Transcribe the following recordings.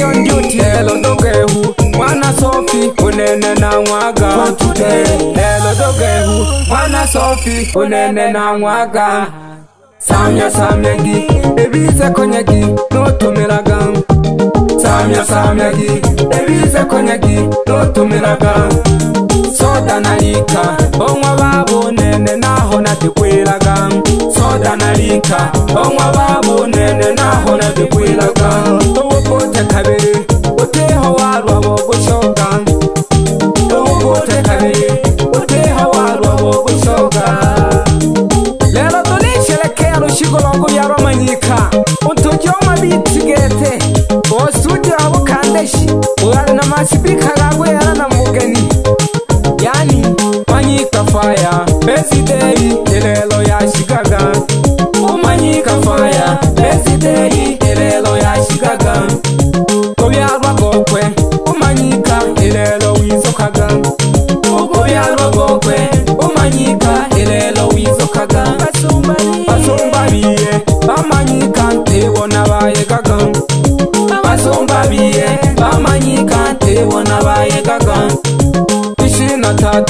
on duty. Lelo dogehu mwana Sophie unene na mwaga. For today lelo dogehu mwana Sophie unene na mwaga. Samya samya gi ebize konyagi no tumiraga. Samya samya gi ebize konyagi no tumiraga. Soda nalika onwa babo nene naho natikwiraga. Soda nalika onwa babo nene naho natikwiraga. Owopote kabiri oteho warwa bogushoga. Owopote kabiri oteho warwa bogushoga. Lelo tulisherekea rushigolongo ya Romanyika. Untujoma bitigete o studio abo kandeshi uyari na masipika gago yara na mugeni. Yani Manyika fire birthday lelo yashigaga. Manyika fire birthday lelo yashigaga. Kobyarwa gokwe Manyika lelo wizokaga. Kobyarwa gokwe Manyika lelo wizokaga. Basumbabiye bamanyika ntebona bayegaga. Basumbabiye bamanyika ntebona bayegaga. 23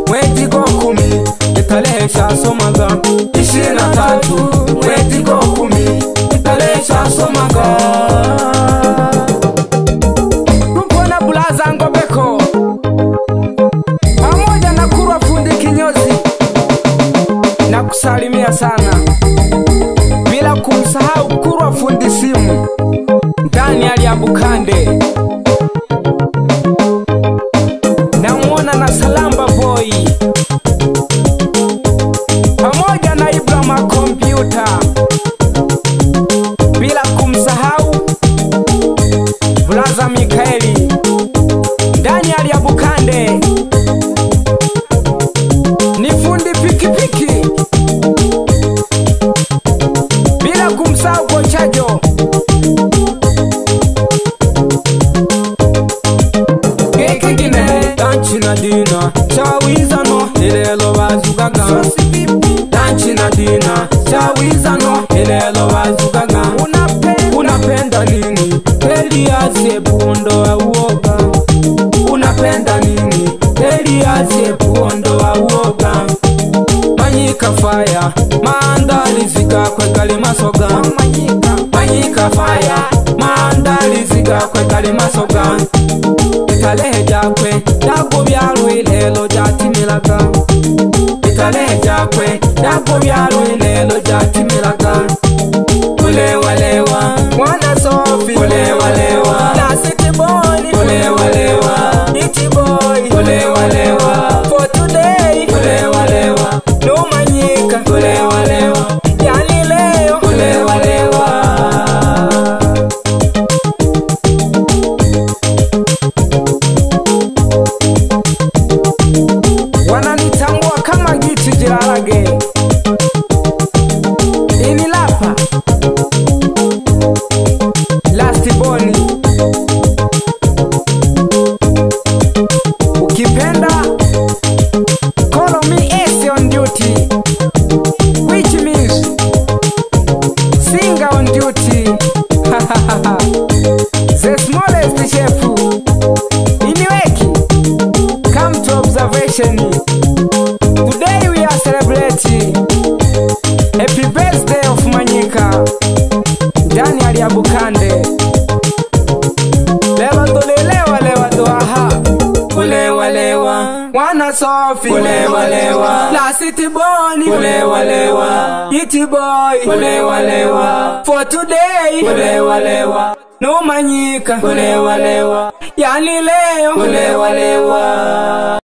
mwezi go 10 italesha somaga. 23 mwezi go 10 italesha somaga. Rumpona bulaza ngobeko pamoja na Kurwa fundi kinyozi na kusalimia sana bila kumsahau Kurwa fundi simu ndani ya Bukande. Namuona na Salamba boy pamoja na Ibrahima kompyuta bila kumsahau Blaza Mikaeli ndani ya Bukande. Ni fundi pikipiki bila kumsahau Kochajo. Danchina dina chawizano lelo bazugaga. Danchina dina chawizano lelo bazugaga. Unapenda nini Eliaze buondo wa uoga. Unapenda nini Eliaze buondo wa uoga. Manyika fire maandalizi gakwe gali masoga. Manyika fire maandalizi gakwe gali masoga. Italehe jakwe dago byarwe lelo jatimiraga. Italehe jakwe dago byarwe lelo jatimiraga. Ulewa lewa mwana Sophie. Ulewa lewa la city boy. Ulewa lewa iti boy. Ulewa lewa for today. Ulewa lewa no Manyika. Ulewa lewa yani leo. Ulewa lewa wananitambua kama Giti Jirarage. Ini lapa Last Boni. Ukipenda call me S on duty, which means singer on duty. The smallest chef Iniweki. Come to observation. Today we are celebrating happy birthday of Manyika ndani ya Bukande. Lewa dolelewa lewa doaha. Ulewa lewa mwana Sophie. Ulewa lewa la city boni. Ulewa lewa iti boy. Ulewa lewa for today. Ulewa lewa no Manyika. Ulewa lewa yani leo. Ulewa lewa